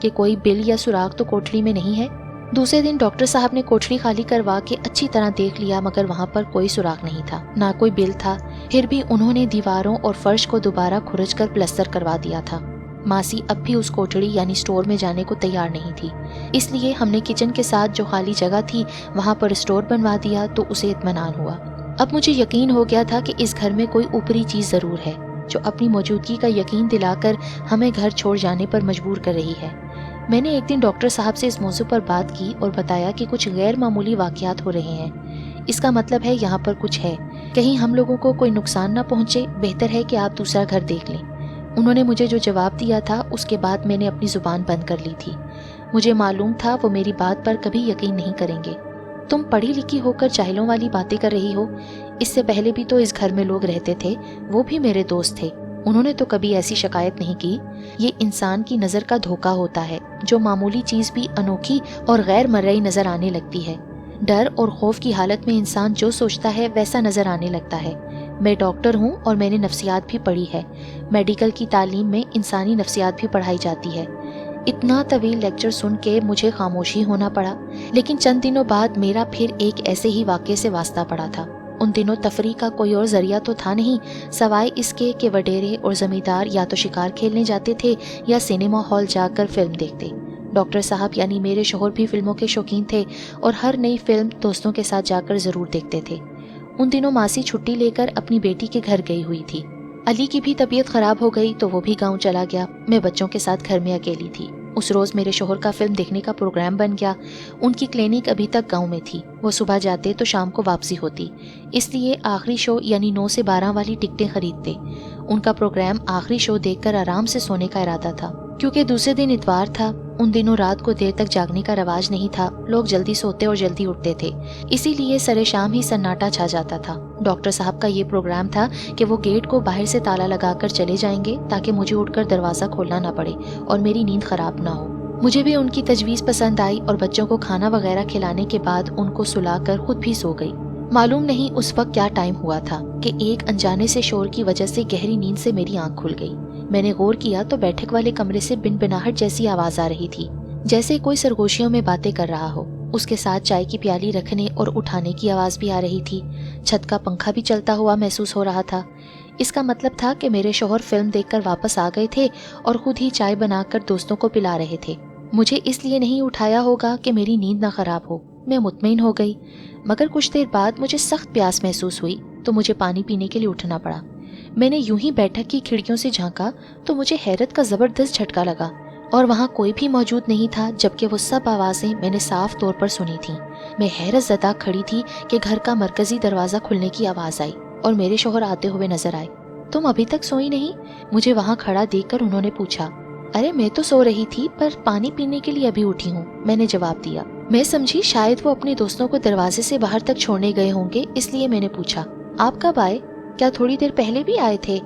کہ کوئی بل یا سوراخ تو کوٹھڑی میں نہیں ہے۔ دوسرے دن ڈاکٹر صاحب نے کوٹھڑی خالی کروا کے اچھی طرح دیکھ لیا، مگر وہاں پر کوئی سوراخ نہیں تھا، نہ کوئی بل تھا۔ پھر بھی انہوں نے دیواروں اور فرش کو دوبارہ کھرچ کر پلستر کروا دیا تھا۔ ماسی اب بھی اس کوٹھڑی یعنی اسٹور میں جانے کو تیار نہیں تھی، اس لیے ہم نے کچن کے ساتھ جو خالی جگہ تھی وہاں پر اسٹور بنوا دیا تو اسے اطمینان ہوا۔ اب مجھے یقین ہو گیا تھا کہ اس گھر میں کوئی اوپری چیز ضرور ہے جو اپنی موجودگی کا یقین دلا کر ہمیں گھر چھوڑ جانے پر مجبور کر رہی ہے۔ میں نے ایک دن ڈاکٹر صاحب سے اس موضوع پر بات کی اور بتایا کہ کچھ غیر معمولی واقعات ہو رہے ہیں، اس کا مطلب ہے یہاں پر کچھ ہے، کہیں ہم لوگوں کو کوئی نقصان نہ پہنچے، بہتر ہے کہ آپ دوسرا گھر دیکھ لیں۔ انہوں نے مجھے جو جواب دیا تھا اس کے بعد میں نے اپنی زبان بند کر لی تھی۔ مجھے معلوم تھا وہ میری بات پر کبھی یقین نہیں کریں گے۔ تم پڑھی لکھی ہو کر جاہلوں والی باتیں کر رہی ہو، اس سے پہلے بھی تو اس گھر میں لوگ رہتے تھے، وہ بھی میرے دوست تھے، انہوں نے تو کبھی ایسی شکایت نہیں کی۔ یہ انسان کی نظر کا دھوکہ ہوتا ہے، جو معمولی چیز بھی انوکھی اور غیر مرئی نظر آنے لگتی ہے۔ ڈر اور خوف کی حالت میں انسان جو سوچتا ہے ویسا نظر آنے لگتا ہے۔ میں ڈاکٹر ہوں اور میں نے نفسیات بھی پڑھی ہے، میڈیکل کی تعلیم میں انسانی نفسیات بھی پڑھائی جاتی ہے۔ اتنا طویل لیکچر سن کے مجھے خاموشی ہونا پڑا، لیکن چند دنوں بعد میرا پھر ایک ایسے ہی واقعے سے واسطہ پڑا تھا۔ ان دنوں تفریح کا کوئی اور ذریعہ تو تھا نہیں سوائے اس کے کہ وڈیرے اور زمیندار یا تو شکار کھیلنے جاتے تھے یا سینما ہال جا کر فلم دیکھتے۔ ڈاکٹر صاحب یعنی میرے شوہر بھی فلموں کے شوقین تھے اور ہر نئی فلم دوستوں کے ساتھ جا کر ضرور دیکھتے تھے۔ ان دنوں ماسی چھٹی لے کر اپنی بیٹی کے گھر گئی ہوئی تھی۔ علی کی بھی طبیعت خراب ہو گئی تو وہ بھی گاؤں چلا گیا، میں بچوں کے ساتھ گھر میں اکیلی تھی۔ اس روز میرے شوہر کا فلم دیکھنے کا پروگرام بن گیا۔ ان کی کلینک ابھی تک گاؤں میں تھی، وہ صبح جاتے تو شام کو واپسی ہوتی، اس لیے آخری شو یعنی 9 سے 12 والی ٹکٹیں خریدتے۔ ان کا پروگرام آخری شو دیکھ کر آرام سے سونے کا ارادہ تھا، کیونکہ دوسرے دن اتوار تھا۔ ان دنوں رات کو دیر تک جاگنے کا رواج نہیں تھا، لوگ جلدی سوتے اور جلدی اٹھتے تھے، اسی لیے سرے شام ہی سناٹا چھا جاتا تھا۔ ڈاکٹر صاحب کا یہ پروگرام تھا کہ وہ گیٹ کو باہر سے تالا لگا کر چلے جائیں گے تاکہ مجھے اٹھ کر دروازہ کھولنا نہ پڑے اور میری نیند خراب نہ ہو۔ مجھے بھی ان کی تجویز پسند آئی اور بچوں کو کھانا وغیرہ کھلانے کے بعد ان کو سلا کر خود بھی سو گئی۔ معلوم نہیں اس وقت کیا ٹائم ہوا تھا کہ ایک انجانے سے شور کی وجہ سے گہری نیند سے میری آنکھ کھل گئی۔ میں نے غور کیا تو بیٹھک والے کمرے سے بن بناہٹ جیسی آواز آ رہی تھی، جیسے کوئی سرگوشیوں میں باتیں کر رہا ہو۔ اس کے ساتھ چائے کی پیالی رکھنے اور اٹھانے کی آواز بھی آ رہی تھی۔ چھت کا پنکھا بھی چلتا ہوا محسوس ہو رہا تھا۔ اس کا مطلب تھا کہ میرے شوہر فلم دیکھ کر واپس آ گئے تھے اور خود ہی چائے بنا کر دوستوں کو پلا رہے تھے۔ مجھے اس لیے نہیں اٹھایا ہوگا کہ میری نیند نہ خراب ہو، میں مطمئن ہو گئی۔ مگر کچھ دیر بعد مجھے سخت پیاس محسوس ہوئی تو مجھے پانی پینے کے لیے اٹھنا پڑا۔ میں نے یوں ہی بیٹھک کی کھڑکیوں سے جھانکا تو مجھے حیرت کا زبردست جھٹکا لگا، اور وہاں کوئی بھی موجود نہیں تھا، جبکہ وہ سب آوازیں میں نے صاف طور پر سنی تھیں۔ میں حیرت زدہ کھڑی تھی کہ گھر کا مرکزی دروازہ کھلنے کی آواز آئی اور میرے شوہر آتے ہوئے نظر آئے۔ تم ابھی تک سوئی نہیں؟ مجھے وہاں کھڑا دیکھ کر انہوں نے پوچھا۔ ارے میں تو سو رہی تھی، پر پانی پینے کے لیے ابھی اٹھی ہوں، میں نے جواب دیا۔ میں سمجھی شاید وہ اپنے دوستوں کو دروازے سے باہر تک چھوڑنے گئے ہوں گے، اس لیے میں نے پوچھا، آپ کب آئے؟ کیا تھوڑی دیر پہلے بھی آئے تھے؟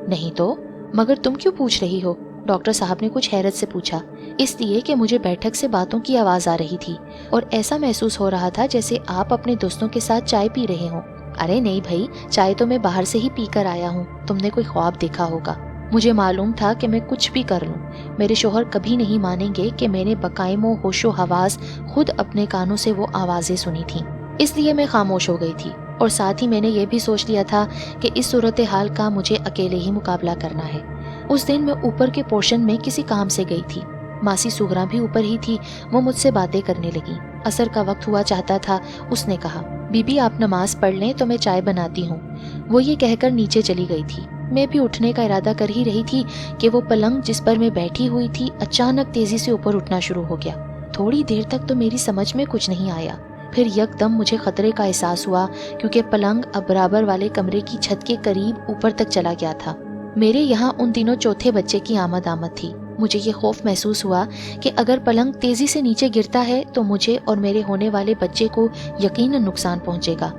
نہیں تو، مگر تم کیوں پوچھ رہی ہو؟ ڈاکٹر صاحب نے کچھ حیرت سے پوچھا۔ اس لیے کہ مجھے بیٹھک سے باتوں کی آواز آ رہی تھی اور ایسا محسوس ہو رہا تھا جیسے آپ اپنے دوستوں کے ساتھ چائے پی رہے ہوں۔ ارے نہیں بھائی، چائے تو میں باہر سے ہی پی کر آیا ہوں، تم نے کوئی خواب دیکھا ہوگا۔ مجھے معلوم تھا کہ میں کچھ بھی کر لوں، میرے شوہر کبھی نہیں مانیں گے کہ میں نے بقائم و ہوش و حواس خود اپنے کانوں سے وہ آوازیں سنی تھیں، اس لیے میں خاموش ہو گئی تھی، اور ساتھ ہی میں نے یہ بھی سوچ لیا تھا کہ اس صورتحال کا مجھے اکیلے ہی مقابلہ کرنا ہے۔ اس دن میں اوپر کے پورشن میں کسی کام سے گئی تھی، ماسی سغرا بھی اوپر ہی تھی، وہ مجھ سے باتیں کرنے لگی۔ عصر کا وقت ہوا چاہتا تھا، اس نے کہا، بی بی آپ نماز پڑھ لیں تو میں چائے بناتی ہوں۔ وہ یہ کہہ کر نیچے چلی گئی تھی۔ میں بھی اٹھنے کا ارادہ کر ہی رہی تھی کہ وہ پلنگ جس پر میں بیٹھی ہوئی تھی اچانک تیزی سے اوپر اٹھنا شروع ہو گیا۔ تھوڑی دیر تک تو میری سمجھ میں کچھ نہیں آیا، پھر یک دم مجھے خطرے کا احساس ہوا، کیونکہ پلنگ اب برابر والے کمرے کی چھت کے قریب اوپر تک چلا گیا تھا۔ میرے یہاں ان دنوں چوتھے بچے کی آمد تھی۔ مجھے یہ خوف محسوس ہوا کہ اگر پلنگ تیزی سے نیچے گرتا ہے تو مجھے اور میرے ہونے والے بچے کو یقیناً نقصان پہنچے گا۔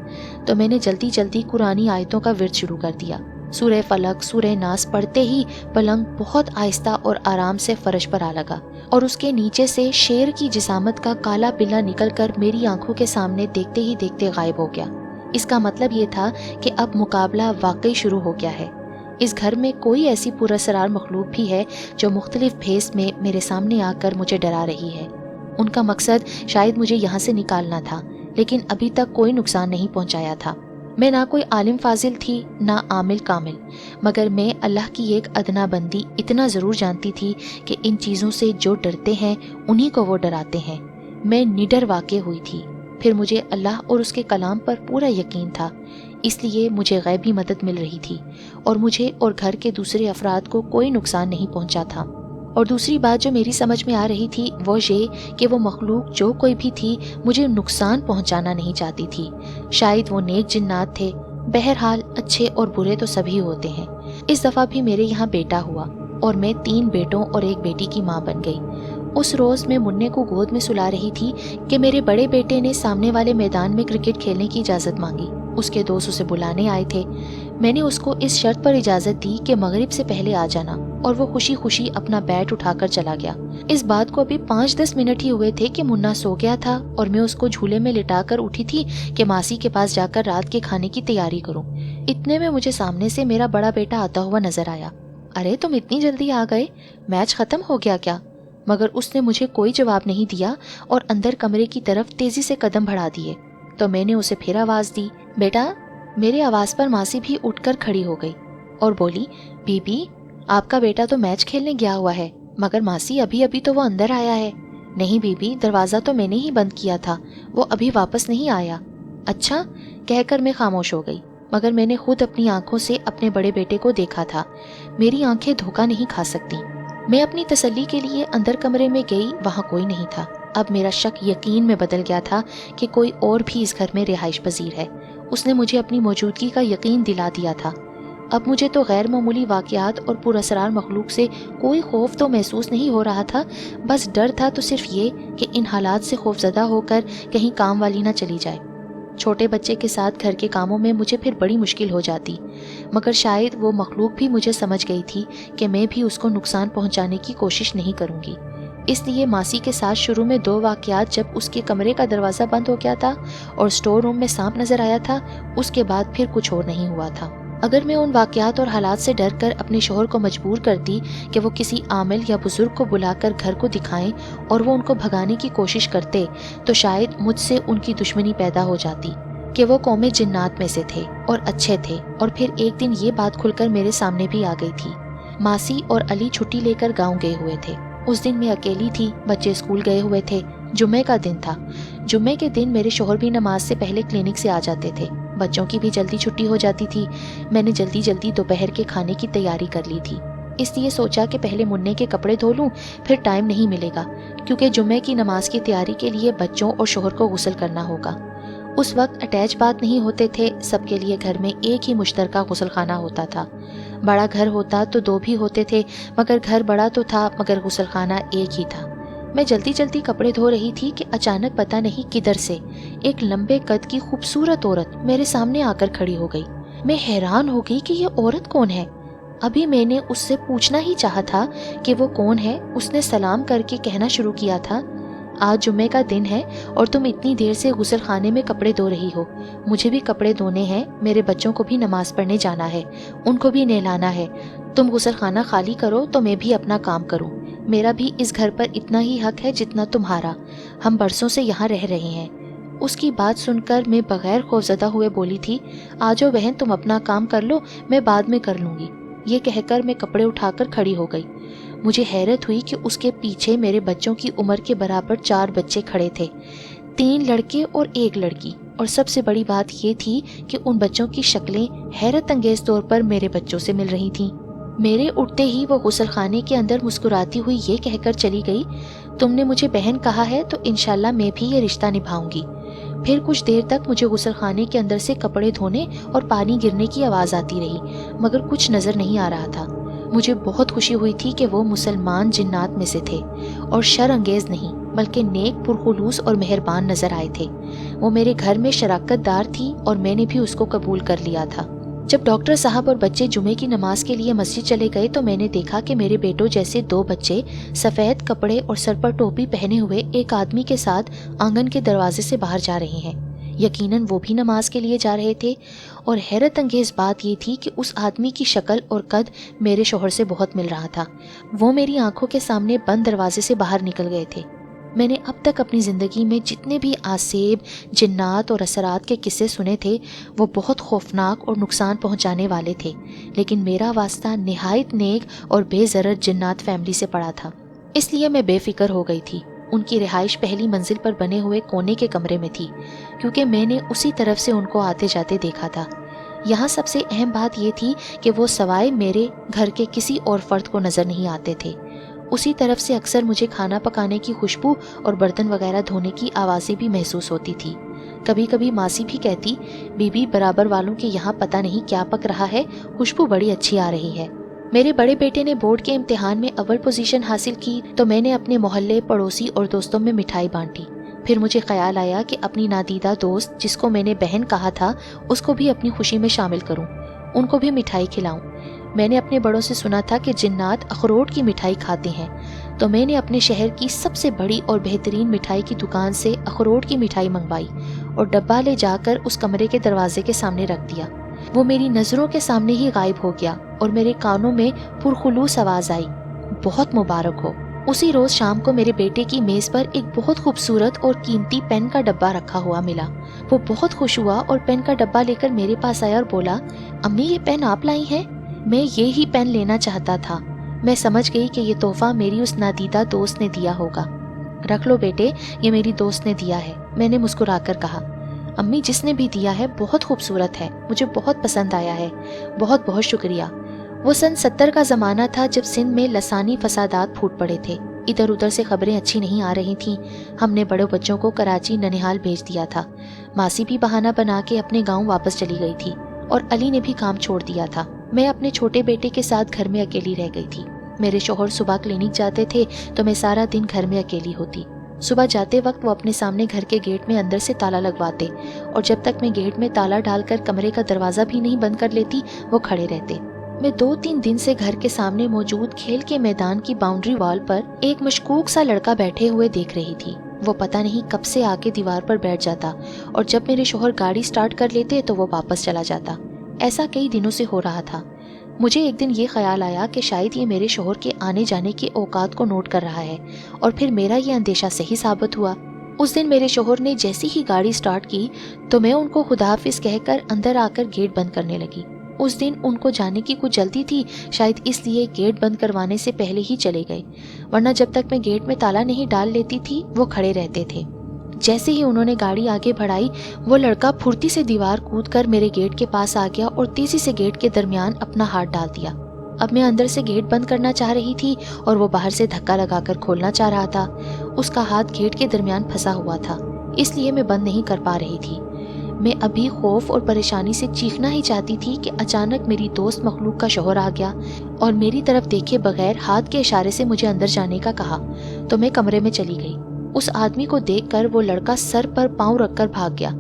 تو میں نے جلدی جلدی قرآنی آیتوں کا ورد شروع کر دیا۔ سورہ فلق، سورہ ناس پڑھتے ہی پلنگ بہت آہستہ اور آرام سے فرش پر آ لگا، اور اس کے نیچے سے شیر کی جسامت کا کالا بلا نکل کر میری آنکھوں کے سامنے دیکھتے ہی دیکھتے غائب ہو گیا۔ اس کا مطلب یہ تھا کہ اب مقابلہ واقعی شروع ہو گیا ہے۔ اس گھر میں کوئی ایسی پراسرار مخلوق بھی ہے جو مختلف بھیس میں میرے سامنے آ کر مجھے ڈرا رہی ہے۔ ان کا مقصد شاید مجھے یہاں سے نکالنا تھا، لیکن ابھی تک کوئی نقصان نہیں پہنچایا تھا۔ میں نہ کوئی عالم فاضل تھی نہ عامل کامل، مگر میں اللہ کی ایک ادنا بندی اتنا ضرور جانتی تھی کہ ان چیزوں سے جو ڈرتے ہیں انہی کو وہ ڈراتے ہیں۔ میں نڈر واقع ہوئی تھی، پھر مجھے اللہ اور اس کے کلام پر پورا یقین تھا، اس لیے مجھے غیبی مدد مل رہی تھی اور مجھے اور گھر کے دوسرے افراد کو کوئی نقصان نہیں پہنچا تھا۔ اور دوسری بات جو میری سمجھ میں آ رہی تھی وہ یہ کہ وہ مخلوق جو کوئی بھی تھی مجھے نقصان پہنچانا نہیں چاہتی تھی۔ شاید وہ نیک جنات تھے، بہرحال اچھے اور برے تو سبھی ہوتے ہیں۔ اس دفعہ بھی میرے یہاں بیٹا ہوا اور میں 3 بیٹوں اور 1 بیٹی کی ماں بن گئی۔ اس روز میں منّے کو گود میں سلا رہی تھی کہ میرے بڑے بیٹے نے سامنے والے میدان میں کرکٹ کھیلنے کی اجازت مانگی۔ اس کے دوست اسے بلانے آئے تھے۔ میں نے اس کو اس شرط پر اجازت دی کہ مغرب سے پہلے آ جانا، اور وہ خوشی خوشی اپنا بیٹ اٹھا کر چلا گیا۔ اس بات کو ابھی 5-10 منٹ ہی ہوئے تھے کہ منا سو گیا تھا اور میں اس کو جھولے میں لٹا کر اٹھی تھی کہ ماسی کے پاس جا کر رات کے کھانے کی تیاری کروں۔ اتنے میں مجھے سامنے سے میرا بڑا بیٹا آتا ہوا نظر آیا۔ ارے تم اتنی جلدی آ گئے، میچ ختم ہو گیا کیا؟ مگر اس نے مجھے کوئی جواب نہیں دیا اور اندر کمرے کی طرف تیزی سے قدم بڑھا دیے۔ تو میں نے اسے پھر آواز دی، بیٹا۔ میرے آواز پر ماسی بھی اٹھ کر کھڑی ہو گئی اور بولی، بی بی آپ کا بیٹا تو میچ کھیلنے گیا ہوا ہے، مگر ماسی ابھی تو وہ اندر آیا ہے۔ نہیں بی بی، دروازہ تو میں نے ہی بند کیا تھا، وہ ابھی واپس نہیں آیا۔ اچھا، کہہ کر میں خاموش ہو گئی، مگر میں نے خود اپنی آنکھوں سے اپنے بڑے بیٹے کو دیکھا تھا۔ میری آنکھیں دھوکہ نہیں کھا سکتی۔ میں اپنی تسلی کے لیے اندر کمرے میں گئی، وہاں کوئی نہیں تھا۔ اب میرا شک یقین میں بدل گیا تھا کہ کوئی اور بھی اس گھر میں رہائش پذیر ہے۔ اس نے مجھے اپنی موجودگی کا یقین دلا دیا تھا۔ اب مجھے تو غیر معمولی واقعات اور پراسرار مخلوق سے کوئی خوف تو محسوس نہیں ہو رہا تھا، بس ڈر تھا تو صرف یہ کہ ان حالات سے خوفزدہ ہو کر کہیں کام والی نہ چلی جائے۔ چھوٹے بچے کے ساتھ گھر کے کاموں میں مجھے پھر بڑی مشکل ہو جاتی، مگر شاید وہ مخلوق بھی مجھے سمجھ گئی تھی کہ میں بھی اس کو نقصان پہنچانے کی کوشش نہیں کروں گی۔ اس لیے ماسی کے ساتھ شروع میں 2 واقعات، جب اس کے کمرے کا دروازہ بند ہو گیا تھا اور اسٹور روم میں سانپ نظر آیا تھا، اس کے بعد پھر کچھ اور نہیں ہوا تھا۔ اگر میں ان واقعات اور حالات سے ڈر کر اپنے شوہر کو مجبور کرتی کہ وہ کسی عامل یا بزرگ کو بلا کر گھر کو دکھائیں اور وہ ان کو بھگانے کی کوشش کرتے، تو شاید مجھ سے ان کی دشمنی پیدا ہو جاتی کہ وہ قوم جنات میں سے تھے اور اچھے تھے۔ اور پھر ایک دن یہ بات کھل کر میرے سامنے بھی آ گئی تھی۔ ماسی اور علی چھٹی لے کر گاؤں گئے ہوئے تھے۔ اس دن میں اکیلی تھی، بچے اسکول گئے ہوئے تھے، جمعے کا دن تھا۔ جمعے کے دن میرے شوہر بھی نماز سے پہلے کلینک سے آ جاتے تھے، بچوں کی بھی جلدی چھٹی ہو جاتی تھی۔ میں نے جلدی دوپہر کے کھانے کی تیاری کر لی تھی، اس لیے سوچا کہ پہلے منّے کے کپڑے دھو لوں، پھر ٹائم نہیں ملے گا، کیونکہ جمعے کی نماز کی تیاری کے لیے بچوں اور شوہر کو غسل کرنا ہوگا۔ اس وقت اٹیچ باتھ نہیں ہوتے تھے، سب کے لیے گھر میں ایک ہی مشترکہ غسل خانہ ہوتا تھا۔ بڑا گھر ہوتا تو 2 بھی ہوتے تھے، مگر گھر بڑا تو تھا مگر غسل خانہ ایک ہی تھا۔ میں جلدی کپڑے دھو رہی تھی کہ اچانک پتہ نہیں کدھر سے ایک لمبے قد کی خوبصورت عورت میرے سامنے آ کر کھڑی ہو گئی۔ میں حیران ہو گئی کہ یہ عورت کون ہے۔ ابھی میں نے اس سے پوچھنا ہی چاہا تھا کہ وہ کون ہے، اس نے سلام کر کے کہنا شروع کیا تھا، آج جمعے کا دن ہے اور تم اتنی دیر سے غسل خانے میں کپڑے دھو رہی ہو۔ مجھے بھی کپڑے دھونے ہیں، میرے بچوں کو بھی نماز پڑھنے جانا ہے، ان کو بھی نہلانا ہے۔ تم غسل خانہ خالی کرو تو میں بھی اپنا کام کروں۔ میرا بھی اس گھر پر اتنا ہی حق ہے جتنا تمہارا، ہم برسوں سے یہاں رہ رہے ہیں۔ اس کی بات سن کر میں بغیر خوفزدہ ہوئے بولی تھی، آجو بہن تم اپنا کام کر لو، میں بعد میں کر لوں گی۔ یہ کہہ کر میں کپڑے اٹھا کر کھڑی ہو گئی۔ مجھے حیرت ہوئی کہ اس کے پیچھے میرے بچوں کی عمر کے برابر 4 بچے کھڑے تھے، 3 لڑکے اور 1 لڑکی، اور سب سے بڑی بات یہ تھی کہ ان بچوں کی شکلیں حیرت انگیز طور پر میرے بچوں سے مل رہی تھیں۔ میرے اٹھتے ہی وہ غسل خانے کے اندر مسکراتی ہوئی یہ کہہ کر چلی گئی، تم نے مجھے بہن کہا ہے تو انشاءاللہ میں بھی یہ رشتہ نبھاؤں گی۔ پھر کچھ دیر تک مجھے غسل خانے کے اندر سے کپڑے دھونے اور پانی گرنے کی آواز آتی رہی، مگر کچھ نظر نہیں آ رہا تھا۔ مجھے بہت خوشی ہوئی تھی کہ وہ مسلمان جنات میں سے تھے اور شر انگیز نہیں بلکہ نیک، پرخلوص اور مہربان نظر آئے تھے۔ وہ میرے گھر میں شراکت دار تھی اور میں نے بھی اس کو قبول کر لیا تھا۔ جب ڈاکٹر صاحب اور بچے جمعے کی نماز کے لیے مسجد چلے گئے تو میں نے دیکھا کہ میرے بیٹوں جیسے 2 بچے سفید کپڑے اور سر پر ٹوپی پہنے ہوئے ایک آدمی کے ساتھ آنگن کے دروازے سے باہر جا رہے ہیں۔ یقیناً وہ بھی نماز کے لیے جا رہے تھے، اور حیرت انگیز بات یہ تھی کہ اس آدمی کی شکل اور قد میرے شوہر سے بہت مل رہا تھا۔ وہ میری آنکھوں کے سامنے بند دروازے سے باہر نکل گئے تھے۔ میں نے اب تک اپنی زندگی میں جتنے بھی آسیب، جنات اور اثرات کے قصے سنے تھے وہ بہت خوفناک اور نقصان پہنچانے والے تھے، لیکن میرا واسطہ نہایت نیک اور بے ضرر جنات فیملی سے پڑا تھا، اس لیے میں بے فکر ہو گئی تھی۔ ان کی رہائش پہلی منزل پر بنے ہوئے کونے کے کمرے میں تھی، کیونکہ میں نے اسی طرف سے ان کو آتے جاتے دیکھا تھا۔ یہاں سب سے اہم بات یہ تھی کہ وہ سوائے میرے گھر کے کسی اور فرد کو نظر نہیں آتے تھے۔ اسی طرف سے اکثر مجھے کھانا پکانے کی خوشبو اور برتن وغیرہ دھونے کی آوازیں بھی محسوس ہوتی تھی۔ کبھی کبھی ماسی بھی کہتی، بی بی برابر والوں کے یہاں پتہ نہیں کیا پک رہا ہے، خوشبو بڑی اچھی آ رہی ہے۔ میرے بڑے بیٹے نے بورڈ کے امتحان میں اول پوزیشن حاصل کی تو میں نے اپنے محلے، پڑوسی اور دوستوں میں مٹھائی بانٹی۔ پھر مجھے خیال آیا کہ اپنی نادیدہ دوست جس کو میں نے بہن کہا تھا اس کو بھی اپنی خوشی میں شامل کروں، ان کو بھی مٹھائی کھلاؤں۔ میں نے اپنے بڑوں سے سنا تھا کہ جنات اخروٹ کی مٹھائی کھاتے ہیں، تو میں نے اپنے شہر کی سب سے بڑی اور بہترین مٹھائی کی دکان سے اخروٹ کی مٹھائی منگوائی اور ڈبہ لے جا کر اس کمرے کے دروازے کے سامنے رکھ دیا۔ وہ میری نظروں کے سامنے ہی غائب ہو گیا اور میرے کانوں میں پرخلوص آواز آئی، بہت مبارک ہو۔ اسی روز شام کو میرے بیٹے کی میز پر ایک بہت خوبصورت اور قیمتی پین کا ڈبہ رکھا ہوا ملا۔ وہ بہت خوش ہوا اور پین کا ڈبہ لے کر میرے پاس آیا اور بولا، امی یہ پین آپ لائی ہیں؟ میں یہی پین لینا چاہتا تھا۔ میں سمجھ گئی کہ یہ تحفہ میری اس نادیدہ دوست نے دیا ہوگا۔ رکھ لو بیٹے، یہ میری دوست نے دیا ہے، میں نے مسکرا کر کہا۔ امی جس نے بھی دیا ہے بہت خوبصورت ہے، مجھے بہت پسند آیا ہے، بہت بہت شکریہ۔ وہ سن 70 کا زمانہ تھا جب سندھ میں لسانی فسادات پھوٹ پڑے تھے، ادھر ادھر سے خبریں اچھی نہیں آ رہی تھیں۔ ہم نے بڑے بچوں کو کراچی، ننہال بھیج دیا تھا۔ ماسی بھی بہانہ بنا کے اپنے گاؤں واپس چلی گئی تھی اور علی نے بھی کام چھوڑ دیا تھا۔ میں اپنے چھوٹے بیٹے کے ساتھ گھر میں اکیلی رہ گئی تھی۔ میرے شوہر صبح کلینک جاتے تھے تو میں سارا دن گھر میں اکیلی ہوتی۔ صبح جاتے وقت وہ اپنے سامنے گھر کے گیٹ میں اندر سے تالا لگواتے اور جب تک میں گیٹ میں تالا ڈال کر کمرے کا دروازہ بھی نہیں بند کر لیتی وہ کھڑے رہتے۔ میں 2-3 دن سے گھر کے سامنے موجود کھیل کے میدان کی باؤنڈری وال پر ایک مشکوک سا لڑکا بیٹھے ہوئے دیکھ رہی تھی۔ وہ پتہ نہیں کب سے آ کے دیوار پر بیٹھ جاتا اور جب میرے شوہر گاڑی سٹارٹ کر لیتے تو وہ واپس چلا جاتا۔ ایسا کئی دنوں سے ہو رہا تھا۔ مجھے ایک دن یہ خیال آیا کہ شاید یہ میرے شوہر کے آنے جانے کے اوقات کو نوٹ کر رہا ہے، اور پھر میرا یہ اندیشہ صحیح ثابت ہوا۔ اس دن میرے شوہر نے جیسی ہی گاڑی سٹارٹ کی تو میں ان کو خدا حافظ کہہ کر اندر آ کر گیٹ بند کرنے لگی۔ اس دن ان کو جانے کی کچھ جلدی تھی، شاید اس لیے گیٹ بند کروانے سے پہلے ہی چلے گئے، ورنہ جب تک میں گیٹ میں تالا نہیں ڈال لیتی تھی وہ کھڑے رہتے تھے۔ جیسے ہی انہوں نے گاڑی آگے بڑھائی وہ لڑکا پھرتی سے دیوار کود کر میرے گیٹ کے پاس آ گیا اور تیزی سے گیٹ کے درمیان اپنا ہاتھ ڈال دیا۔ اب میں اندر سے گیٹ بند کرنا چاہ رہی تھی اور وہ باہر سے دھکا لگا کر کھولنا چاہ رہا تھا۔ اس کا ہاتھ گیٹ کے درمیان پھنسا ہوا تھا، اس لیے میں بند نہیں کر پا رہی تھی۔ میں ابھی خوف اور پریشانی سے چیخنا ہی چاہتی تھی کہ اچانک میری دوست مخلوق کا شوہر آ گیا اور میری طرف دیکھے بغیر ہاتھ کے اشارے سے مجھے اندر جانے کا کہا، تو میں کمرے میں چلی گئی۔ اس آدمی کو دیکھ کر وہ لڑکا سر پر پاؤں رکھ کر بھاگ گیا۔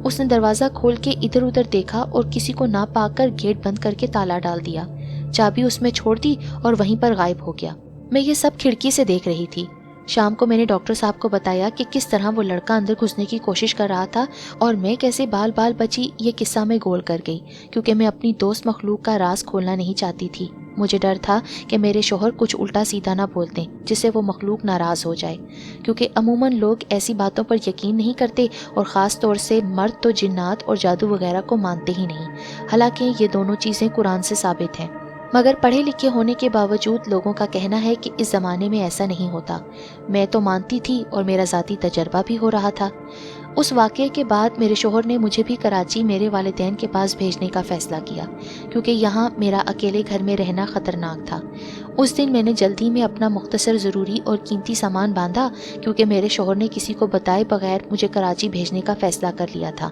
اس نے دروازہ کھول کے ادھر ادھر دیکھا اور کسی کو نہ پا کر گیٹ بند کر کے تالا ڈال دیا، چابی اس میں چھوڑ دی اور وہیں پر غائب ہو گیا۔ میں یہ سب کھڑکی سے دیکھ رہی تھی۔ شام کو میں نے ڈاکٹر صاحب کو بتایا کہ کس طرح وہ لڑکا اندر گھسنے کی کوشش کر رہا تھا اور میں کیسے بال بال بچی یہ قصہ میں گول کر گئی، کیونکہ میں اپنی دوست مخلوق کا راز کھولنا نہیں چاہتی تھی۔ مجھے ڈر تھا کہ میرے شوہر کچھ الٹا سیدھا نہ بول دیں جس سے وہ مخلوق ناراض ہو جائے، کیونکہ عموماً لوگ ایسی باتوں پر یقین نہیں کرتے اور خاص طور سے مرد تو جنات اور جادو وغیرہ کو مانتے ہی نہیں، حالانکہ یہ دونوں چیزیں قرآن سے ثابت ہیں۔ مگر پڑھے لکھے ہونے کے باوجود لوگوں کا کہنا ہے کہ اس زمانے میں ایسا نہیں ہوتا۔ میں تو مانتی تھی اور میرا ذاتی تجربہ بھی ہو رہا تھا۔ اس واقعے کے بعد میرے شوہر نے مجھے بھی کراچی میرے والدین کے پاس بھیجنے کا فیصلہ کیا، کیونکہ یہاں میرا اکیلے گھر میں رہنا خطرناک تھا۔ اس دن میں نے جلدی میں اپنا مختصر ضروری اور قیمتی سامان باندھا، کیونکہ میرے شوہر نے کسی کو بتائے بغیر مجھے کراچی بھیجنے کا فیصلہ کر لیا تھا۔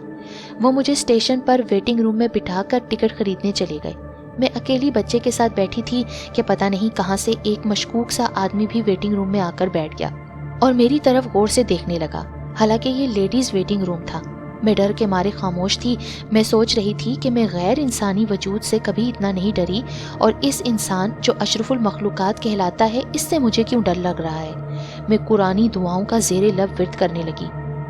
وہ مجھے اسٹیشن پر ویٹنگ روم میں بٹھا کر ٹکٹ خریدنے چلے گئے۔ میں اکیلی بچے کے ساتھ بیٹھی تھی کہ پتہ نہیں کہاں سے ایک مشکوک سا آدمی بھی ویٹنگ روم میں آ کر بیٹھ گیا اور میری طرف غور سے دیکھنے لگا، حالانکہ یہ لیڈیز ویٹنگ روم تھا۔ میں ڈر کے مارے خاموش تھی۔ میں سوچ رہی تھی کہ میں غیر انسانی وجود سے کبھی اتنا نہیں ڈری، اور اس انسان جو اشرف المخلوقات کہلاتا ہے اس سے مجھے کیوں ڈر لگ رہا ہے۔ میں قرآنی دعاؤں کا زیر لب ورد کرنے لگی۔